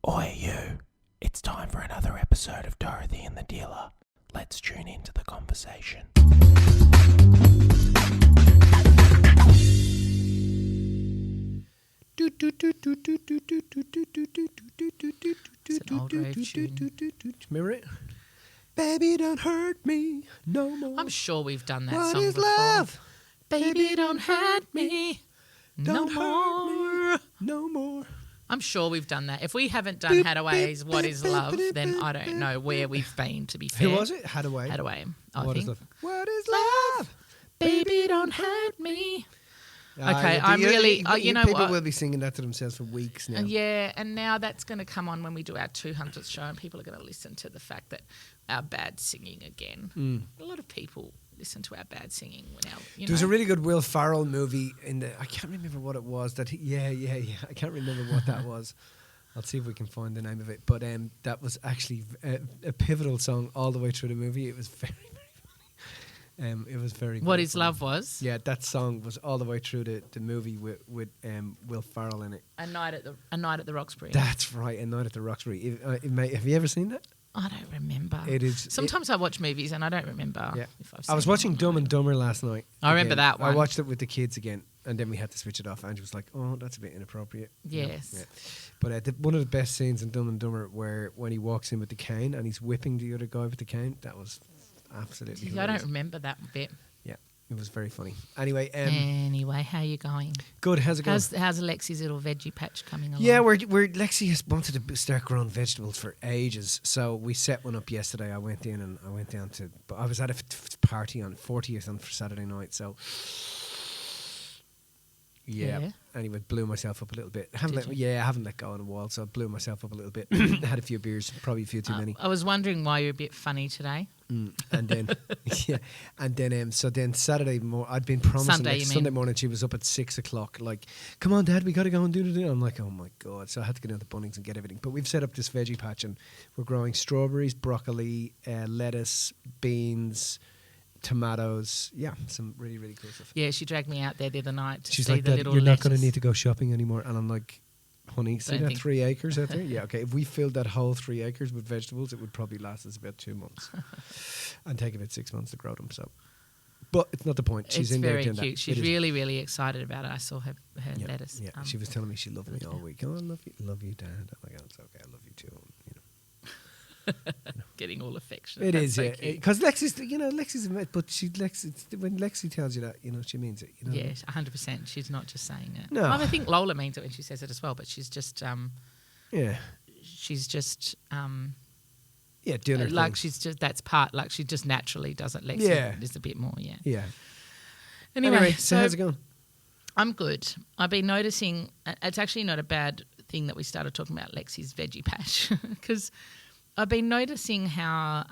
Oi you, it's time for another episode of Dorothy and the Dealer. Let's tune into the conversation. It's an old rave tune. Remember it? Baby, don't hurt me no more. I'm sure we've done that What song is before. love? Baby, don't hurt me no Don't hurt more. no more. I'm sure we've done that. If we haven't done Hadaway's What is Love, then I don't know where we've been, to be fair. Who was it? Hadaway. Hadaway, I What is think. love? What is love? Baby, don't hurt me. Ah, Okay, yeah, I'm really- you know people what? will be singing that to themselves for weeks now. Yeah, and now that's going to come on when we do our 200th show, and people are going to listen to the fact that our bad singing again. A lot of people listen to our bad singing now. There was a really good Will Ferrell movie I can't remember what it was. I can't remember what that was. I'll see if we can find the name of it. But that was actually a pivotal song all the way through the movie. It was very, very funny. It was very. What very is funny. Love was? Yeah, that song was all the way through the movie with Will Ferrell in it. A Night at the Roxbury. That's right, A Night at the Roxbury. Have you ever seen that? I don't remember. It is. Sometimes I watch movies and I don't remember. Yeah. If I've I was seen watching them or Dumb not. and Dumber last night. I remember again. that one. I watched it with the kids again, and then we had to switch it off. Andrew was like, "Oh, that's a bit inappropriate." Yes. Yeah. But one of the best scenes in Dumb and Dumber where when he walks in with the cane and he's whipping the other guy with the cane, that was absolutely I hilarious. don't remember that bit. Yeah, it was very funny. Anyway, Anyway, how you going? good. How's it going? How's Alexi's little veggie patch coming along? Yeah, we're Lexi has wanted to start growing vegetables for ages, so we set one up yesterday. I went in and I went down to, but I was at a party on 40th on Saturday night, so yeah. Anyway, blew myself up a little bit. I haven't let go on a while, so I blew myself up a little bit. Had a few beers, probably a few too many. I was wondering why you're a bit funny today. And then, so then Saturday I'd been promising Sunday, you Sunday mean? morning. She was up at 6 o'clock, like, "Come on, Dad, we got to go and do the." I'm like, "Oh my god!" So I had to get down to Bunnings and get everything. But we've set up this veggie patch, and we're growing strawberries, broccoli, lettuce, beans, tomatoes. Yeah, some really, really cool stuff. Yeah, she dragged me out there the other night to She's see like, the "Dad, little you're not going to lettuce. need to go shopping anymore." And I'm like, "Honey, see Don't that think- 3 acres out there? Yeah, okay. If we filled that whole 3 acres with vegetables, it would probably last us about 2 months, and take about 6 months to grow them." So, but it's not the point. She's It's in there very doing cute. that. She's It is. really, really excited about it. I saw her Yeah, lettuce. yeah. She was telling me she loved me yeah. all week. "Oh, I love you, Dad." I'm like, "Oh, it's okay. I love you too." You know. Getting all affectionate. It That's is, so yeah. cute. Because Lexi's, but when Lexi tells you that, she means it. You know. Yeah, 100%. She's not just saying it. No. Well, I think Lola means it when she says it as well, but she's just, Yeah. Doing her like thing. she's just, that's part, like she just naturally does it. Lexi Yeah. is a bit more, yeah. Yeah. Anyway, so how's it going? I'm good. I've been noticing, it's actually not a bad thing that we started talking about Lexi's veggie patch, because I've been noticing how,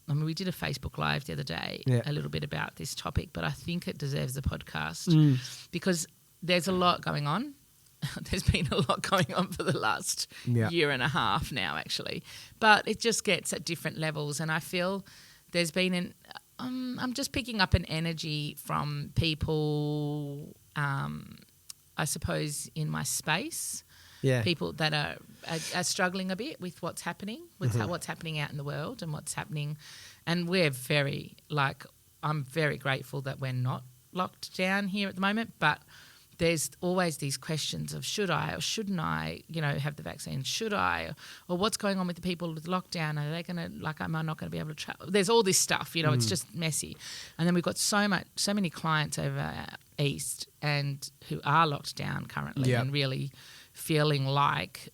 we did a Facebook Live the other day, a little bit about this topic, but I think it deserves a podcast because there's a lot going on. There's been a lot going on for the last year and a half now, actually. But it just gets at different levels, and I feel there's been I'm just picking up an energy from people, I suppose, in my space. Yeah. People that are struggling a bit with what's happening, with what's happening out in the world and what's happening. And we're I'm very grateful that we're not locked down here at the moment, but there's always these questions of should I or shouldn't I, have the vaccine? Should I? Or what's going on with the people with lockdown? Are they going to, am I not going to be able to travel? There's all this stuff, it's just messy. And then we've got so many clients over east and who are locked down currently and really feeling like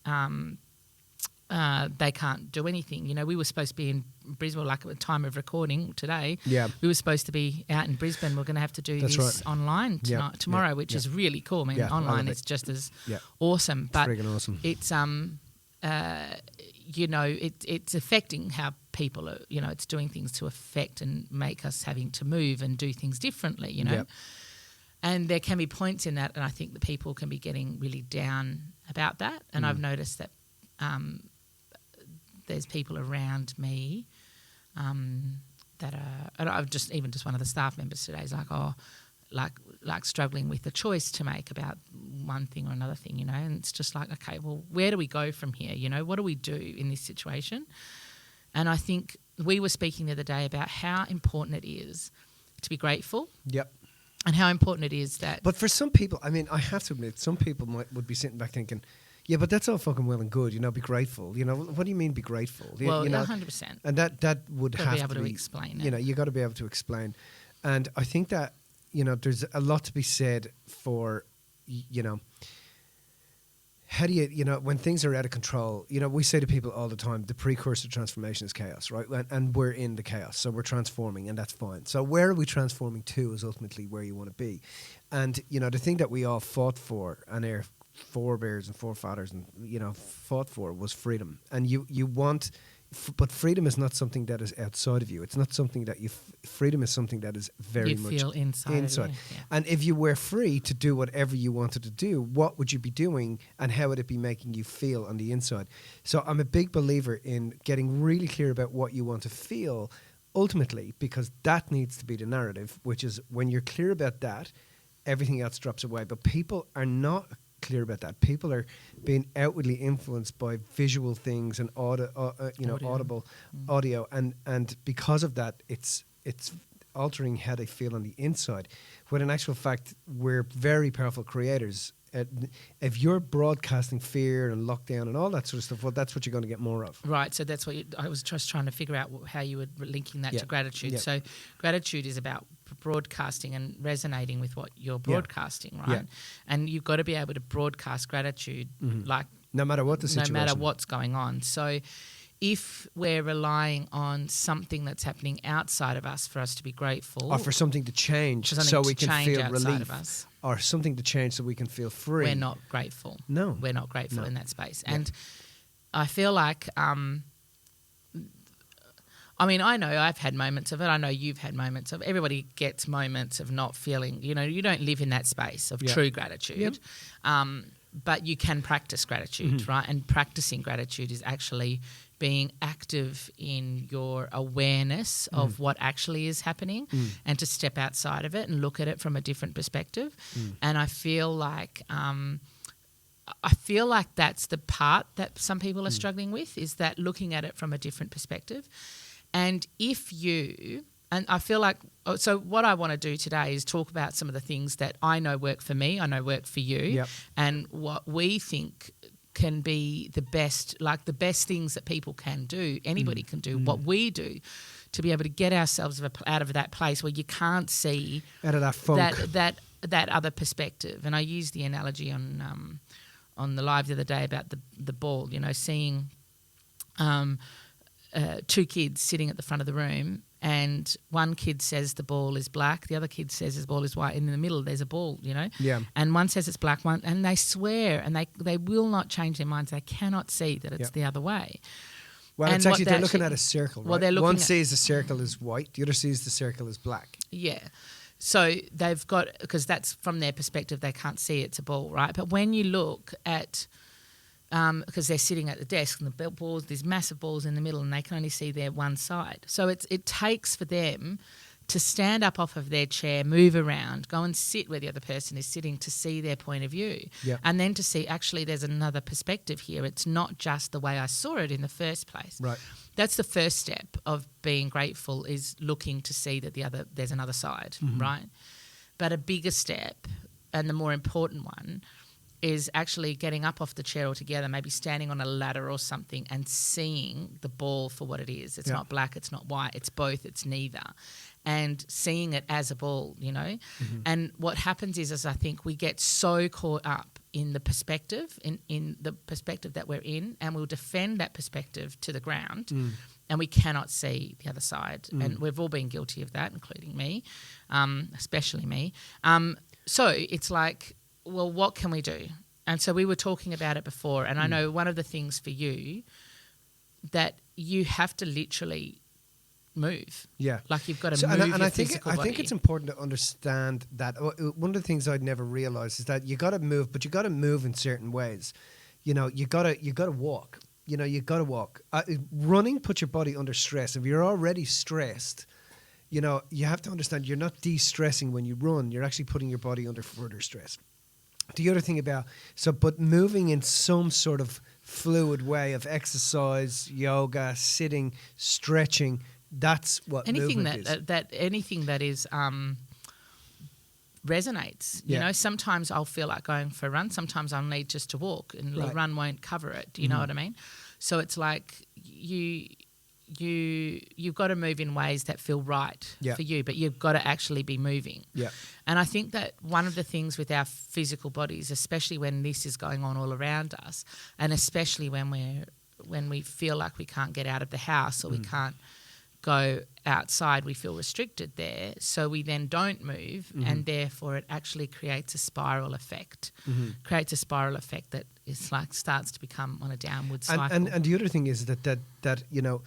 they can't do anything. We were supposed to be in Brisbane, like at the time of recording today. Yeah. We were supposed to be out in Brisbane. We're going to have to do this online tomorrow, which is really cool. I mean, online is just as awesome. But friggin' awesome. It's it's affecting how people are. It's doing things to affect and make us having to move and do things differently. Yep. And there can be points in that, and I think the people can be getting really down about that. And I've noticed that there's people around me that are, and I've just one of the staff members today is like, like struggling with a choice to make about one thing or another thing, you know, and it's just like, okay, well, where do we go from here? You know, what do we do in this situation? And I think we were speaking the other day about how important it is to be grateful. Yep. And how important it is that... But for some people, I mean, I have to admit, some people would be sitting back thinking, yeah, but that's all fucking well and good, you know, be grateful. You know, what do you mean be grateful? Well, you know, 100%. And that would have be able to be... explain it. You know, you got to be able to explain. And I think that, you know, there's a lot to be said for, you know, how do you know, when things are out of control, you know, we say to people all the time, the precursor to transformation is chaos, right? And we're in the chaos, so we're transforming, and that's fine. So where are we transforming to is ultimately where you want to be. And, you know, the thing that we all fought for, and our forebears and forefathers, and, you know, fought for was freedom. And you want... But freedom is not something that is outside of you. It's not something that freedom is something that is very much feel inside. inside. Yeah. And if you were free to do whatever you wanted to do, what would you be doing, and how would it be making you feel on the inside? So I'm a big believer in getting really clear about what you want to feel ultimately, because that needs to be the narrative, which is when you're clear about that, everything else drops away. But people are not clear about that. People are being outwardly influenced by visual things and audible audio, and because of that, it's altering how they feel on the inside. When in actual fact, we're very powerful creators. If you're broadcasting fear and lockdown and all that sort of stuff, well, that's what you're going to get more of. Right. So that's what I was just trying to figure out how you were linking that to gratitude. Yeah. So gratitude is about broadcasting and resonating with what you're broadcasting, right? Yeah. And you've got to be able to broadcast gratitude, like no matter what the situation, no matter what's going on. So if we're relying on something that's happening outside of us for us to be grateful, or for something to change so we can feel relief, or something to change so we can feel free, we're not grateful. No. We're not grateful in that space. Yeah. And I feel like, I mean, I know I've had moments of it. I know you've had moments of it. Everybody gets moments of not feeling, you know, you don't live in that space of true gratitude. But you can practice gratitude, right? And practicing gratitude is actually being active in your awareness of what actually is happening and to step outside of it and look at it from a different perspective. And I feel like that's the part that some people are struggling with, is that looking at it from a different perspective. And and I feel like, so what I want to do today is talk about some of the things that I know work for me, I know work for you, and what we think can be the best things that people can do, anybody can do, what we do to be able to get ourselves out of that place where you can't see out of that funk, that other perspective. And I used the analogy on the live the other day about the ball, you know, seeing two kids sitting at the front of the room, and one kid says the ball is black, the other kid says the ball is white, and in the middle there's a ball, you know. Yeah. And one says it's black, and they swear, and they will not change their minds. They cannot see that it's the other way. Well, and it's actually they're looking at a circle, right? Well, one sees the circle as white, the other sees the circle as black. Yeah. So they've got, because that's from their perspective, they can't see it's a ball, right? But when you look at, because they're sitting at the desk and the balls, there's massive balls in the middle, and they can only see their one side. So it takes for them to stand up off of their chair, move around, go and sit where the other person is sitting to see their point of view. Yep. And then to see, actually, there's another perspective here. It's not just the way I saw it in the first place. Right. That's the first step of being grateful, is looking to see that there's another side, right? But a bigger step, and the more important one, is actually getting up off the chair altogether, maybe standing on a ladder or something, and seeing the ball for what it is. It's not black, it's not white, it's both, it's neither. And seeing it as a ball, you know. And what happens is I think we get so caught up in the perspective, in the perspective that we're in, and we'll defend that perspective to the ground, and we cannot see the other side. And we've all been guilty of that, including me, especially me. So it's like, well, what can we do? And so we were talking about it before, and I know one of the things for you, that you have to literally move. Yeah. Like you've got to move your physical body. I think it's important to understand that one of the things I'd never realised is that you got to move, but you got to move in certain ways. You know, you got to walk. Running puts your body under stress. If you're already stressed, you know, you have to understand you're not de-stressing when you run. You're actually putting your body under further stress. The other thing about, but moving in some sort of fluid way of exercise, yoga, sitting, stretching, that's what movement is. Anything that is resonates. You know, sometimes I'll feel like going for a run. Sometimes I'll need just to walk, and the run won't cover it. Do you know what I mean? So it's like you've got to move in ways that feel right for you, but you've got to actually be moving. Yeah. And I think that one of the things with our physical bodies, especially when this is going on all around us, and especially when we feel like we can't get out of the house or we can't go outside, we feel restricted there, so we then don't move, and therefore it actually creates a spiral effect. Creates a spiral effect that is like starts to become on a downward cycle. And the other thing is that you know,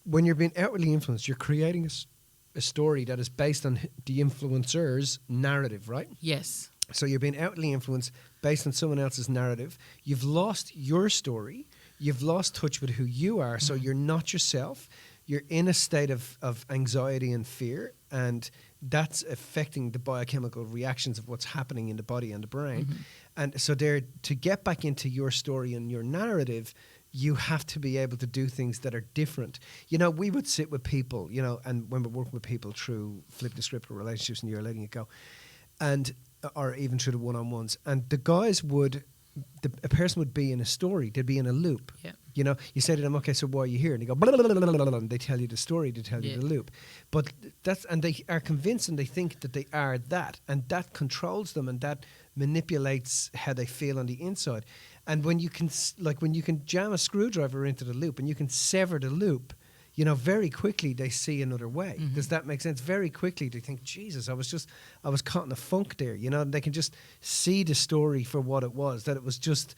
when you're being outwardly influenced, you're creating a story that is based on the influencer's narrative, right? Yes. So you're being outwardly influenced based on someone else's narrative. You've lost your story. You've lost touch with who you are. So you're not yourself. You're in a state of anxiety and fear, and that's affecting the biochemical reactions of what's happening in the body and the brain. And so to get back into your story and your narrative, you have to be able to do things that are different. You know, we would sit with people, you know, and when we're working with people through flip the script or relationships and you're letting it go, or even through the one-on-ones, and the guys a person would be in a story, they'd be in a loop. Yeah. You know, you say to them, okay, so why are you here? And they go, blah, blah, blah, blah, blah, blah, and they tell you the story, they tell you the loop. But and they are convinced and they think that they are that, and that controls them and that manipulates how they feel on the inside. And when you can jam a screwdriver into the loop and you can sever the loop, you know, very quickly they see another way. Does that make sense? Very quickly they think, Jesus, I was caught in a funk there, you know, and they can just see the story for what it was, that it was just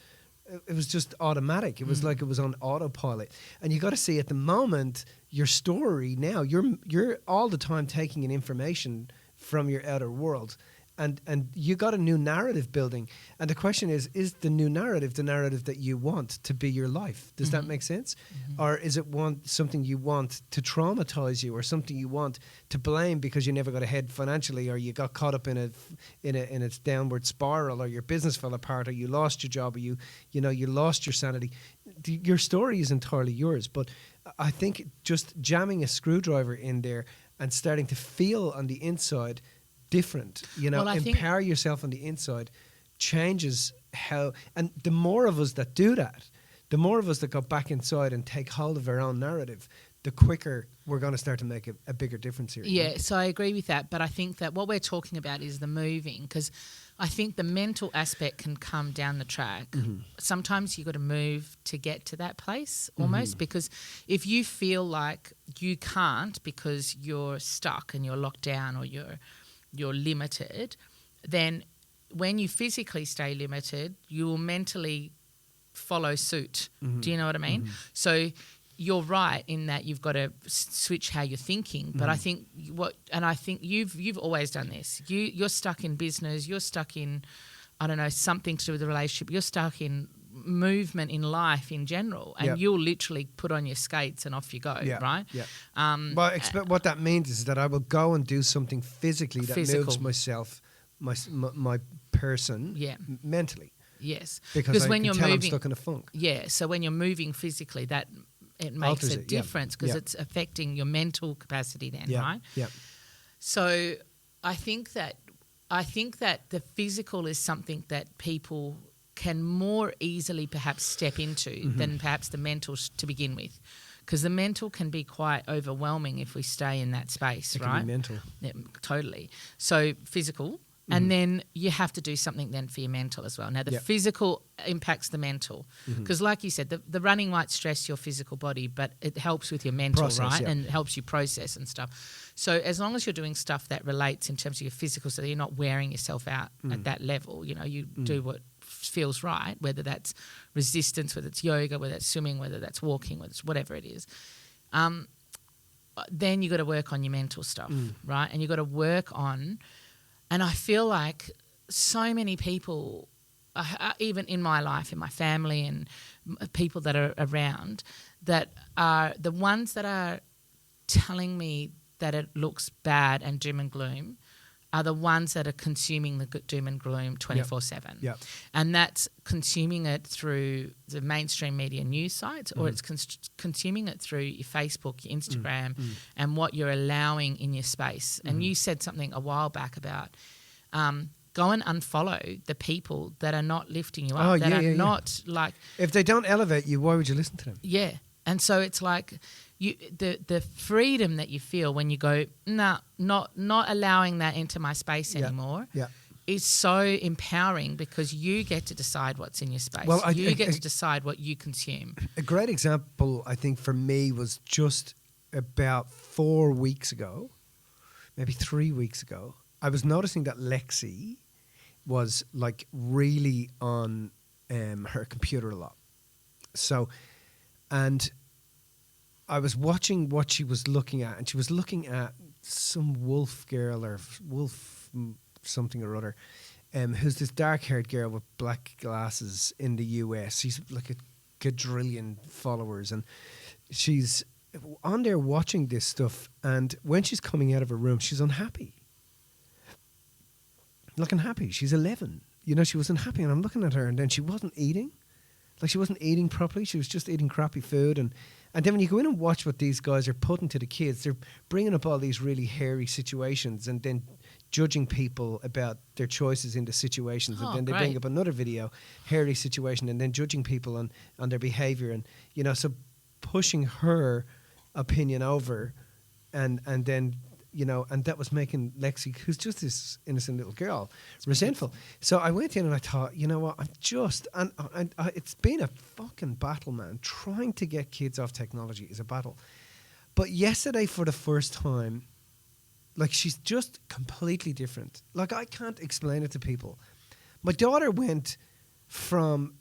automatic. It was like it was on autopilot. And you got to see at the moment, your story now, you're all the time taking in information from your outer world. And you got a new narrative building. And the question is the new narrative the narrative that you want to be your life? Does that make sense? Or is it something you want to traumatize you, or something you want to blame because you never got ahead financially, or you got caught up in a downward spiral, or your business fell apart, or you lost your job, or you lost your sanity? Your story is entirely yours. But I think just jamming a screwdriver in there and starting to feel on the inside different, you know, empower yourself on the inside changes how, and the more of us that do that, the more of us that go back inside and take hold of our own narrative, the quicker we're going to start to make a bigger difference here. Yeah, so I agree with that, but I think that what we're talking about is the moving, because I think the mental aspect can come down the track. Sometimes you've got to move to get to that place almost, because if you feel like you can't because you're stuck and you're locked down or you're limited, then when you physically stay limited, you will mentally follow suit. Do you know what I mean? So you're right in that you've got to switch how you're thinking. But I think you've always done this. You're stuck in business. You're stuck in, I don't know, something to do with the relationship. You're stuck in movement in life in general, and you'll literally put on your skates and off you go, right? What that means is that I will go and do something physically that moves myself, my person, mentally. Yes, because when you're moving, I'm stuck in a funk. Yeah, so when you're moving physically, that it makes a difference because it's affecting your mental capacity then, right? Yeah. So I think that the physical is something that people can more easily perhaps step into than perhaps the mental to begin with, because the mental can be quite overwhelming if we stay in that space, right? It can be mental. Yeah, totally. So physical, and then you have to do something then for your mental as well. Now, the physical impacts the mental, because like you said, the running might stress your physical body, but it helps with your mental, right? And it helps you process and stuff. So as long as you're doing stuff that relates in terms of your physical, so that you're not wearing yourself out at that level, you know, you do what feels right, whether that's resistance, whether it's yoga, whether it's swimming, whether that's walking, whether it's whatever it is, then you got to work on your mental stuff, right? And you got to work on, and I feel like so many people, even in my life, in my family and people that are around, that are the ones that are telling me that it looks bad and doom and gloom are the ones that are consuming the doom and gloom 24/7. Yep. And that's consuming it through the mainstream media news sites, or it's consuming it through your Facebook, your Instagram, and what you're allowing in your space. And you said something a while back about go and unfollow the people that are not lifting you up, not like... If they don't elevate you, why would you listen to them? Yeah. And so it's like the freedom that you feel when you go, nah, not allowing that into my space anymore is so empowering, because you get to decide what's in your space. Well, you get to decide what you consume. A great example, I think, for me was just about 4 weeks ago, maybe 3 weeks ago. I was noticing that Lexi was like really on her computer a lot. So, and I was watching what she was looking at, and she was looking at some wolf girl or wolf something or other, who's this dark-haired girl with black glasses in the US. She's like a quadrillion followers, and she's on there watching this stuff, and when she's coming out of her room, she's unhappy. Like unhappy. She's 11. You know, she was unhappy, and I'm looking at her, and then she wasn't eating. Like she wasn't eating properly. She was just eating crappy food. And then when you go in and watch what these guys are putting to the kids, they're bringing up all these really hairy situations and then judging people about their choices in the situations. And then they bring up another video, hairy situation, and then judging people on their behavior. And, you know, so pushing her opinion over and then... You know, and that was making Lexi, who's just this innocent little girl, resentful. So I went in and I thought, you know what, it's been a fucking battle, man. Trying to get kids off technology is a battle. But yesterday, for the first time, like, she's just completely different. Like, I can't explain it to people. My daughter went from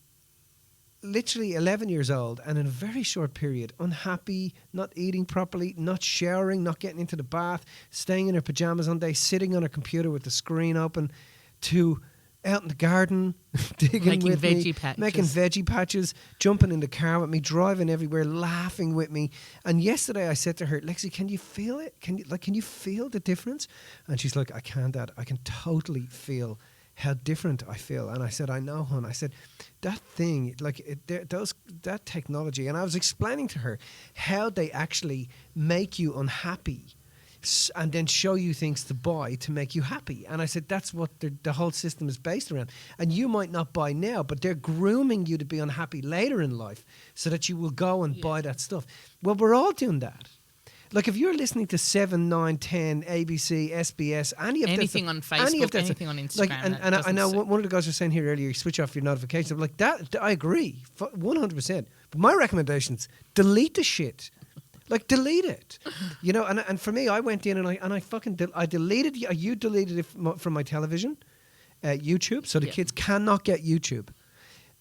literally 11 years old and in a very short period, unhappy, not eating properly, not showering, not getting into the bath, staying in her pajamas on day, sitting on her computer with the screen open, to out in the garden, digging with me, making veggie patches, jumping in the car with me, driving everywhere, laughing with me. And yesterday I said to her, Lexi, can you feel it? Can you feel the difference? And she's like, I can, Dad. I can totally feel how different I feel. And I said, I know, hon. I said, that thing, like that technology. And I was explaining to her how they actually make you unhappy and then show you things to buy to make you happy. And I said, that's what the whole system is based around. And you might not buy now, but they're grooming you to be unhappy later in life so that you will go and buy that stuff. Well, we're all doing that. Like, if you're listening to 7, 9, 10, ABC, SBS, anything on Facebook, anything on Instagram. Like, and I know one of the guys was saying here earlier, you switch off your notifications. I'm like, that I agree, 100%. But my recommendations, delete the shit. Like, delete it. You know, and for me, I went in and I deleted, you deleted it from my television, YouTube, so the kids cannot get YouTube.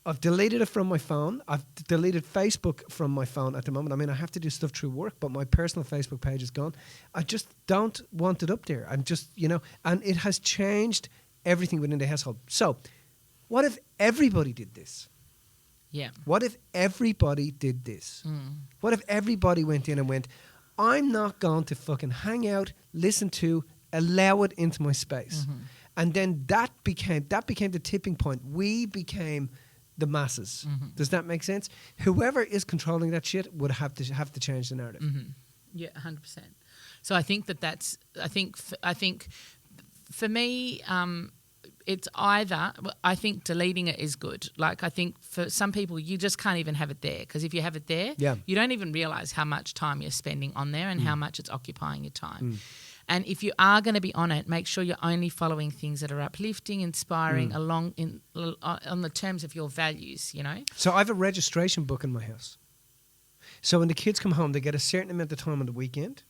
I've deleted it from my phone. I've deleted Facebook from my phone at the moment. I mean, I have to do stuff through work, but my personal Facebook page is gone. I just don't want it up there. I'm just, you know, and it has changed everything within the household. So, what if everybody did this? Yeah. What if everybody did this? What if everybody went in and went, I'm not going to fucking hang out, listen to, allow it into my space. And then that became the tipping point. We became the masses. Does that make sense? Whoever is controlling that shit would have to change the narrative. Yeah, 100%. So I think that's for me, it's either, I think deleting it is good. Like, I think for some people, you just can't even have it there, because if you have it there, you don't even realize how much time you're spending on there and how much it's occupying your time. And if you are going to be on it, make sure you're only following things that are uplifting, inspiring, on the terms of your values, you know? So I have a registration book in my house. So when the kids come home, they get a certain amount of time on the weekend,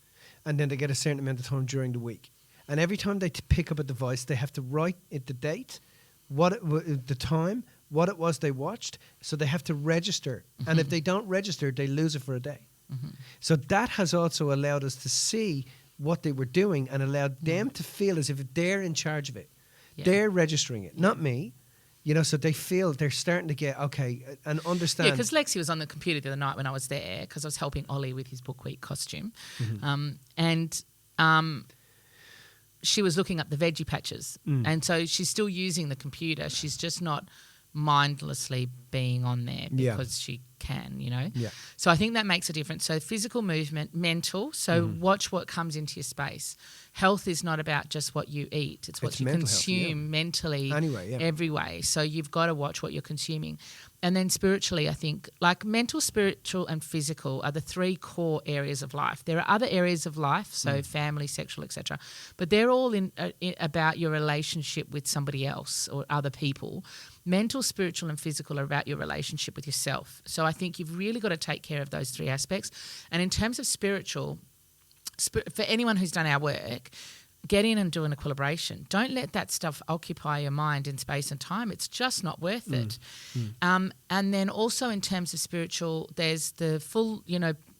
and then they get a certain amount of time during the week. And every time they pick up a device, they have to write the date, the time, what it was they watched. So they have to register. And if they don't register, they lose it for a day. So that has also allowed us to see what they were doing and allowed them to feel as if they're in charge of it. They're registering it, not me. You know, so they feel they're starting to get, okay, and understand. Yeah, because Lexi was on the computer the other night when I was there, because I was helping Ollie with his book week costume. And she was looking up the veggie patches. And so she's still using the computer. She's just not mindlessly being on there because she can, Yeah. So I think that makes a difference. So physical movement, mental, so watch what comes into your space. Health is not about just what you eat. It's what you consume mentally every way. So you've got to watch what you're consuming. And then spiritually, I think, like mental, spiritual and physical are the three core areas of life. There are other areas of life, so family, sexual, etc. But they're all in about your relationship with somebody else or other people. Mental, spiritual and physical are about your relationship with yourself. So I think you've really got to take care of those three aspects. And in terms of spiritual, for anyone who's done our work, get in and do an equilibration. Don't let that stuff occupy your mind in space and time. It's just not worth it. And then also in terms of spiritual, there's the full,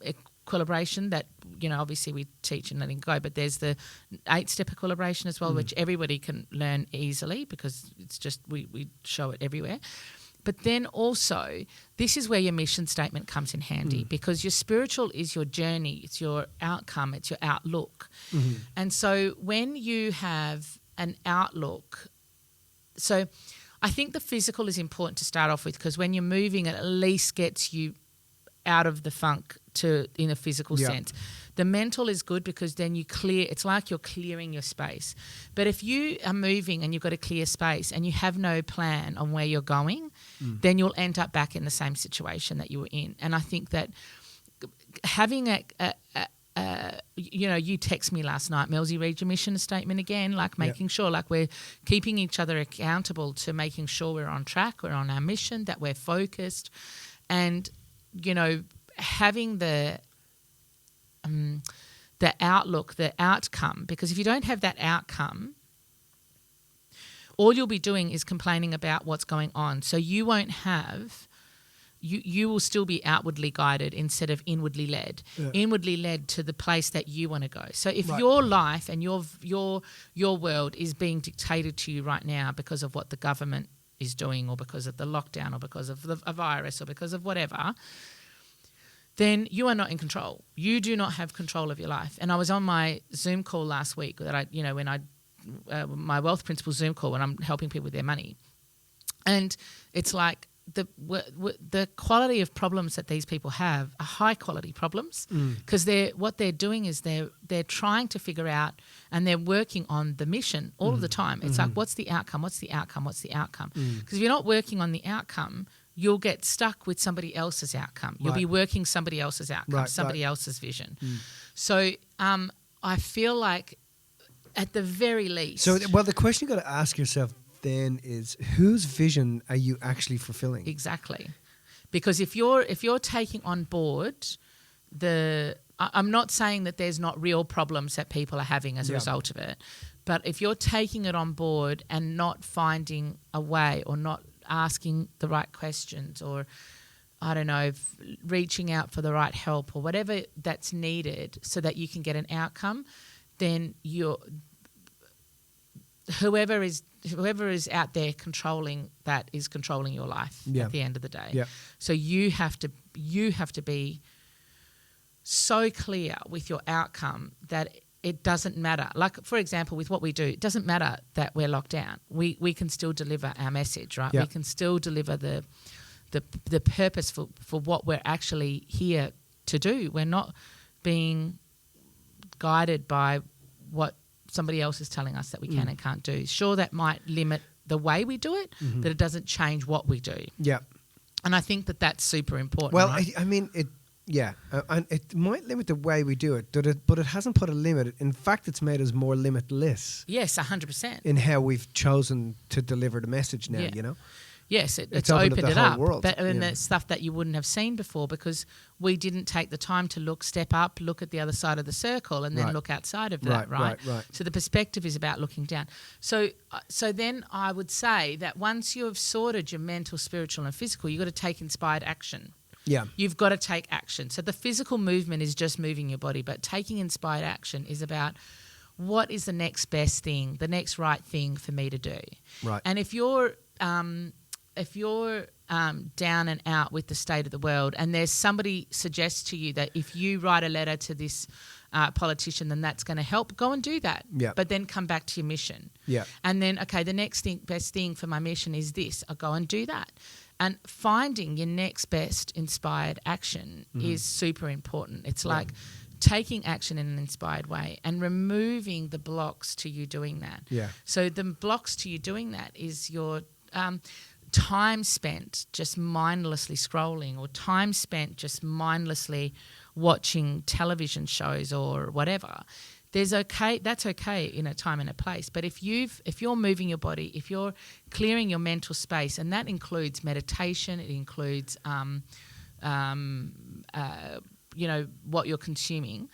equilibration that, obviously we teach and letting go, but there's the 8-step equilibration as well, which everybody can learn easily because it's just we show it everywhere. But then also, this is where your mission statement comes in handy because your spiritual is your journey, it's your outcome, it's your outlook. And so when you have an outlook, so I think the physical is important to start off with because when you're moving, it at least gets you out of the funk in a physical sense. The mental is good because then you clear, it's like you're clearing your space. But if you are moving and you've got a clear space and you have no plan on where you're going, then you'll end up back in the same situation that you were in. And I think that having you text me last night, Millsy, read your mission statement again, like making sure like we're keeping each other accountable to making sure we're on track, we're on our mission, that we're focused. And, having the outlook, the outcome, because if you don't have that outcome, all you'll be doing is complaining about what's going on. So you won't have, you will still be outwardly guided instead of inwardly led, inwardly led to the place that you want to go. So if your life and your world is being dictated to you right now because of what the government is doing or because of the lockdown or because of a virus or because of whatever, then you are not in control. You do not have control of your life. And I was on my Zoom call last week that my wealth principle Zoom call when I'm helping people with their money. And it's like the quality of problems that these people have are high quality problems because what they're doing is they're trying to figure out and they're working on the mission all of the time. It's like, what's the outcome? What's the outcome? What's the outcome? Because if you're not working on the outcome, you'll get stuck with somebody else's outcome. You'll be working somebody else's outcome, somebody else's vision. So I feel like at the very least... So, the question you got to ask yourself then is, whose vision are you actually fulfilling? Exactly. Because if you're taking on board I'm not saying that there's not real problems that people are having as a result of it, but if you're taking it on board and not finding a way or not asking the right questions or, I don't know, reaching out for the right help or whatever that's needed so that you can get an outcome, then whoever is out there controlling that is controlling your life at the end of the day. So you have to be so clear with your outcome that it doesn't matter. Like, for example, with what we do, it doesn't matter that we're locked down. We can still deliver our message, right? We can still deliver the purpose for what we're actually here to do. We're not being guided by what somebody else is telling us that we can and can't do. Sure, that might limit the way we do it, but it doesn't change what we do. Yeah. And I think that that's super important. Well, right? I mean, and it might limit the way we do it, but it hasn't put a limit. In fact, it's made us more limitless. Yes, 100%. In how we've chosen to deliver the message now, Yes, it's opened it up. World, but there's stuff that you wouldn't have seen before because we didn't take the time to step up, look at the other side of the circle and then look outside of that, right? So the perspective is about looking down. So then I would say that once you have sorted your mental, spiritual and physical, you've got to take inspired action. Yeah. You've got to take action. So the physical movement is just moving your body, but taking inspired action is about what is the next best thing, the next right thing for me to do. Right. And if you're down and out with the state of the world and there's somebody suggests to you that if you write a letter to this politician, then that's going to help. Go and do that. Yeah. But then come back to your mission. Yeah. And then, okay, the next best thing for my mission is this. I'll go and do that. And finding your next best inspired action is super important. It's like taking action in an inspired way and removing the blocks to you doing that. Yeah. So the blocks to you doing that is your time spent just mindlessly scrolling, or time spent just mindlessly watching television shows or whatever. That's okay in a time and a place. But if you're moving your body, if you're clearing your mental space, and that includes meditation, it includes what you're consuming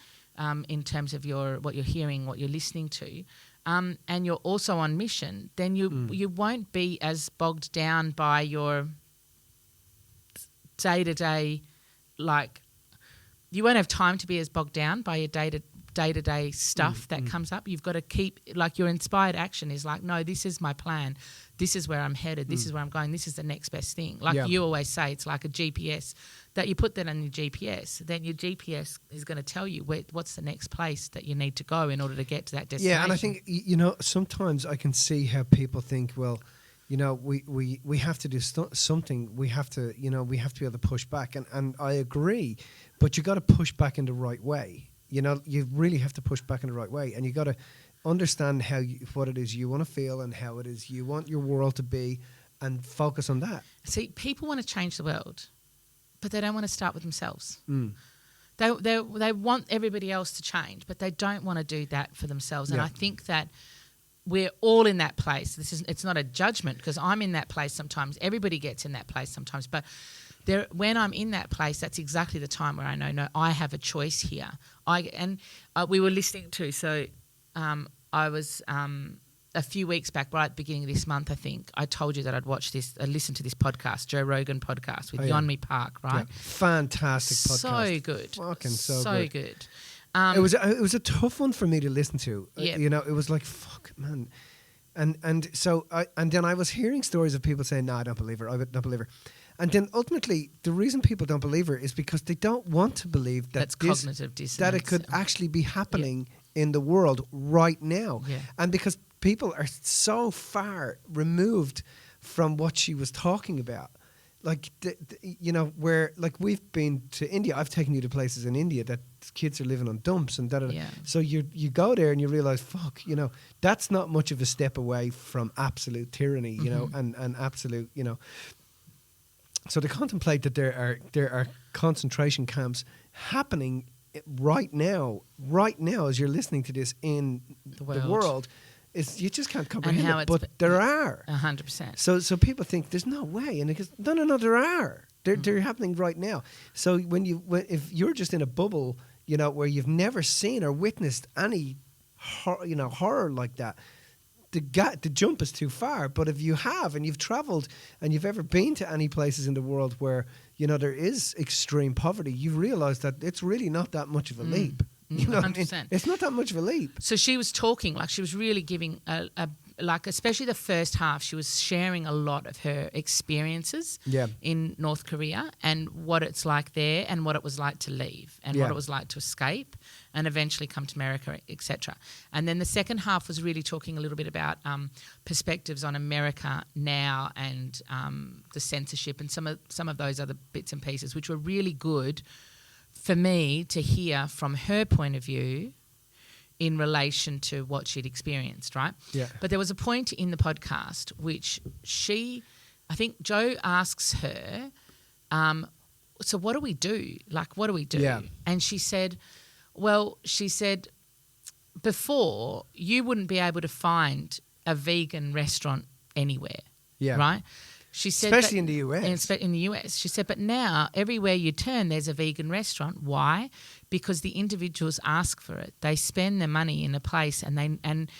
in terms of what you're hearing, what you're listening to, and you're also on mission, then you won't be as bogged down by your day-to-day, you won't have time to be as bogged down by your day-to-day stuff that comes up. You've got to keep, your inspired action is no, this is my plan. This is where I'm headed. This is where I'm going. This is the next best thing. You always say, it's like a GPS, that you put that on your GPS. Then your GPS is going to tell you what's the next place that you need to go in order to get to that destination. Yeah, and I think, sometimes I can see how people think, well, we have to do something. We have to, we have to be able to push back. And I agree, but you got to push back in the right way. You really have to push back in the right way, and you got to understand what it is you want to feel and how it is you want your world to be, and focus on that. See, people want to change the world, but they don't want to start with themselves. They want everybody else to change, but they don't want to do that for themselves. And I think that we're all in that place. It's not a judgment, because I'm in that place sometimes. Everybody gets in that place sometimes, but when I'm in that place, that's exactly the time where I know, no, I have a choice here. We were listening to, I was a few weeks back, right at the beginning of this month, I think, I told you that I'd listened to this podcast, Joe Rogan podcast with Yeonmi Park, right? Yeah. Fantastic podcast. So good. Fucking so good. It was a tough one for me to listen to. Yeah. It was like, fuck, man. And then I was hearing stories of people saying, no, I don't believe her. I don't believe her. And then ultimately, the reason people don't believe her is because they don't want to believe that cognitive dissonance, that it could actually be happening in the world right now. Yeah. And because people are so far removed from what she was talking about. Where we've been to India. I've taken you to places in India that kids are living on dumps and da-da-da. Yeah. So you go there and you realize, fuck, that's not much of a step away from absolute tyranny, and absolute, So to contemplate that there are concentration camps happening right now as you're listening to this in the world, you just can't comprehend it. But there are 100%. So people think there's no way, and it goes, no, there are. They're happening right now. So if you're just in a bubble, where you've never seen or witnessed any horror like that, the jump is too far. But if you have, and you've travelled, and you've ever been to any places in the world where there is extreme poverty, you realise that it's really not that much of a leap. You know 100%. What I mean? It's not that much of a leap. So she was talking, she was really giving especially the first half, she was sharing a lot of her experiences in North Korea, and what it's like there, and what it was like to leave, and what it was like to escape and eventually come to America, etc. And then the second half was really talking a little bit about perspectives on America now, and the censorship, and some of those other bits and pieces, which were really good for me to hear from her point of view in relation to what she'd experienced, right? Yeah. But there was a point in the podcast which I think Joe asks her, so what do we do? What do we do? Yeah. And she said, before, you wouldn't be able to find a vegan restaurant anywhere, right? She said, especially in the US. In the US. She said, but now everywhere you turn, there's a vegan restaurant. Why? Because the individuals ask for it. They spend their money in a place, and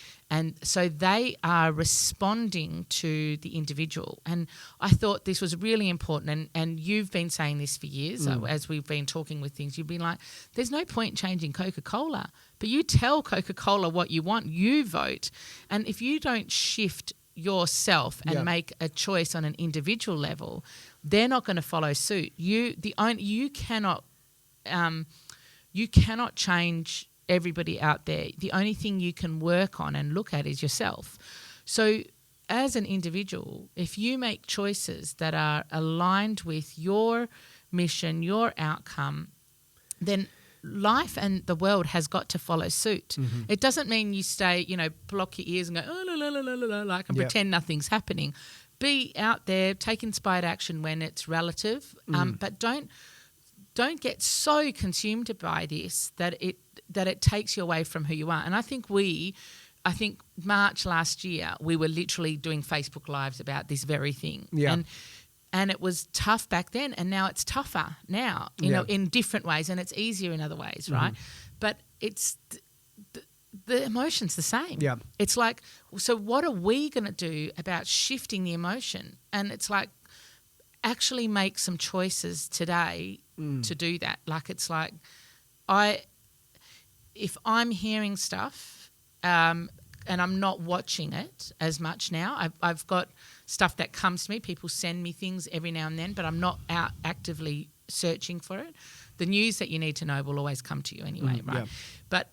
so they are responding to the individual. And I thought this was really important. And you've been saying this for years as we've been talking with things. You've been like, there's no point changing Coca-Cola, but you tell Coca-Cola what you want. You vote, and if you don't shift yourself and make a choice on an individual level, they're not going to follow suit. You cannot change everybody out there, the only thing you can work on and look at is yourself. So as an individual, if you make choices that are aligned with your mission, your outcome, then life and the world has got to follow suit. It doesn't mean you stay, block your ears and go, oh, la, la, la, la, la, la, like, and pretend nothing's happening. Be out there, take inspired action when it's relative, but don't get so consumed by this that it takes you away from who you are. And I think March last year, we were literally doing Facebook Lives about this very thing. Yeah. And it was tough back then, and now it's tougher now, in different ways, and it's easier in other ways, right? But it's the emotion's the same. Yeah. It's like, so what are we going to do about shifting the emotion? And it's like, actually make some choices today to do that. Like, it's like, if I'm hearing stuff and I'm not watching it as much now, I've got stuff that comes to me. People send me things every now and then, but I'm not out actively searching for it. The news that you need to know will always come to you anyway, right? Yeah. But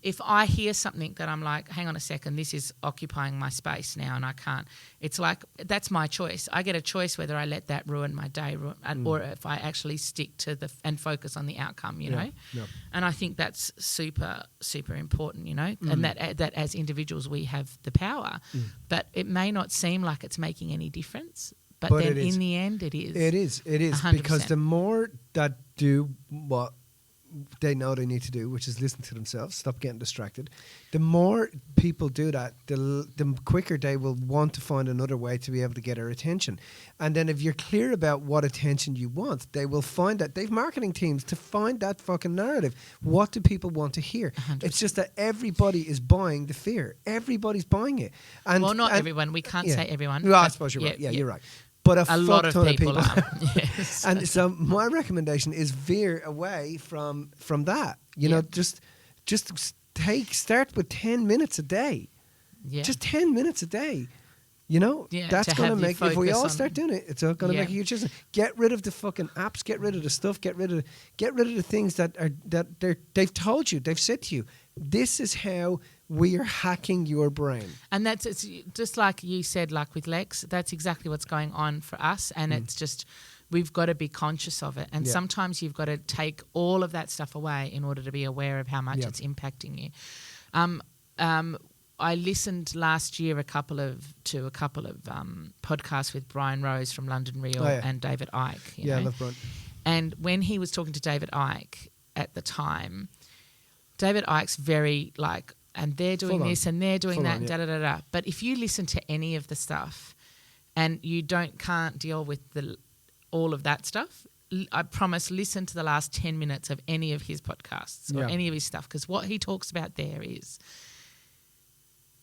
if I hear something that I'm like, hang on a second, this is occupying my space now and I can't, it's like, that's my choice. I get a choice whether I let that ruin my day or if I actually stick to and focus on the outcome, you know? Yeah. And I think that's super, super important, and that as individuals we have the power, but it may not seem like it's making any difference, but then in the end it is. It is 100%. Because the more that do what they know they need to do, which is listen to themselves, stop getting distracted. The more people do that, the quicker they will want to find another way to be able to get our attention. And then if you're clear about what attention you want, they will find that. They've marketing teams to find that fucking narrative. What do people want to hear? 100%. It's just that everybody is buying the fear. Everybody's buying it. And, not everyone. We can't say everyone. Well, I suppose you're right. Yeah, you're right. But a lot of people are. Yes. And so my recommendation is veer away from that. Just start with 10 minutes a day. Yeah. Just 10 minutes a day. That's going to make, if we all start doing it, it's going to make a huge difference. Get rid of the fucking apps, get rid of the stuff, get rid of the things they've told you, they've said to you, this is how we are hacking your brain. And it's just like you said, like with Lex, that's exactly what's going on for us. And it's just, we've got to be conscious of it. And sometimes you've got to take all of that stuff away in order to be aware of how much it's impacting you. I listened last year to a couple of podcasts with Brian Rose from London Real and David Icke. I love Brian. And when he was talking to David Icke at the time, David Icke's very like, and they're doing this and they're doing that, and da-da-da-da. But if you listen to any of the stuff and you can't deal with all of that stuff, I promise, listen to the last 10 minutes of any of his podcasts or any of his stuff, because what he talks about there is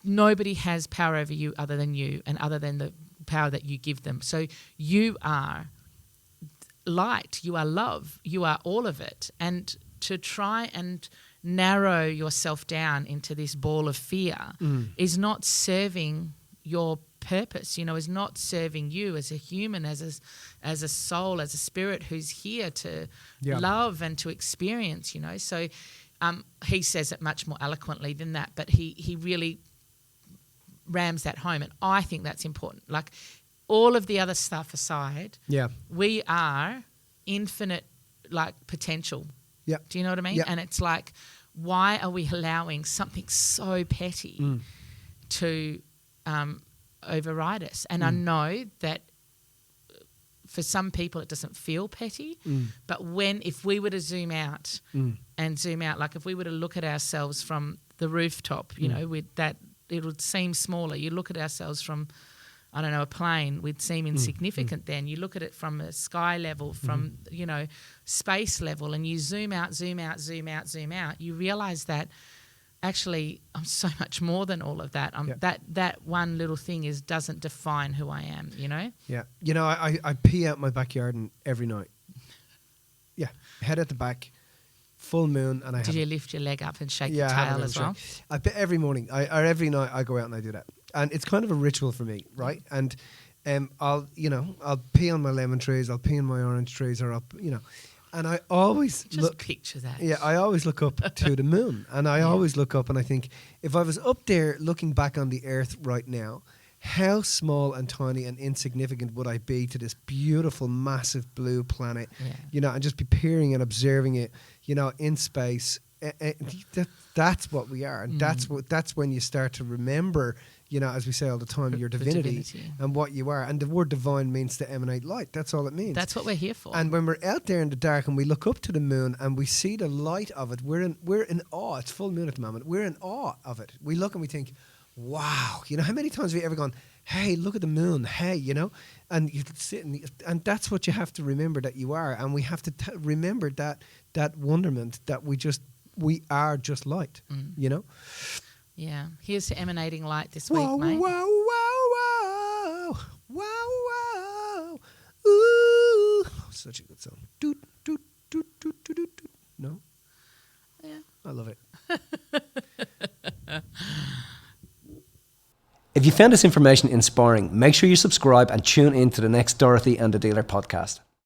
nobody has power over you other than you and other than the power that you give them. So you are light, you are love, you are all of it. And to try and narrow yourself down into this ball of fear is not serving your purpose, is not serving you as a human, as a soul, as a spirit who's here to love and to experience, So he says it much more eloquently than that, but he really rams that home, and I think that's important. Like, all of the other stuff aside, we are infinite, like, potential. Yeah. Do you know what I mean? Yeah. And it's like, why are we allowing something so petty to override us? And I know that for some people it doesn't feel petty, but if we were to zoom out, like if we were to look at ourselves from the rooftop, with that, it would seem smaller. You look at ourselves from, I don't know, a plane, we'd seem insignificant then. You look at it from a sky level, from, space level, and you zoom out, you realise that actually I'm so much more than all of that. That one little thing doesn't define who I am, Yeah. I pee out my backyard every night. Yeah. Head at the back. Full moon, and Did you lift your leg up and shake your tail as well? Every morning, or every night, I go out and I do that, and it's kind of a ritual for me, right? And I'll pee on my lemon trees, I'll pee on my orange trees, or And I always Just picture that. Yeah, I always look up to the moon. And I always look up and I think, if I was up there looking back on the Earth right now, how small and tiny and insignificant would I be to this beautiful, massive blue planet? Yeah. You know, and just be peering and observing it, you know, in space. That's what we are. And that's when you start to remember, you know, as we say all the time, your divinity and what you are. And the word divine means to emanate light. That's all it means. That's what we're here for. And when we're out there in the dark and we look up to the moon and we see the light of it, we're in awe. It's full moon at the moment. We're in awe of it. We look and we think, wow. You know, how many times have you ever gone, hey, look at the moon, hey, you know? And you sit and that's what you have to remember that you are. And we have to remember that wonderment that we are just light, you know? Yeah. Here's to emanating light this Wow, week, mate. wow, wow, wow, wow, wow. Ooh. Such a good song. Doot, doot, doot, doot, doot, doot, doot. No? Yeah. I love it. If you found this information inspiring, make sure you subscribe and tune in to the next Dorothy and the Dealer podcast.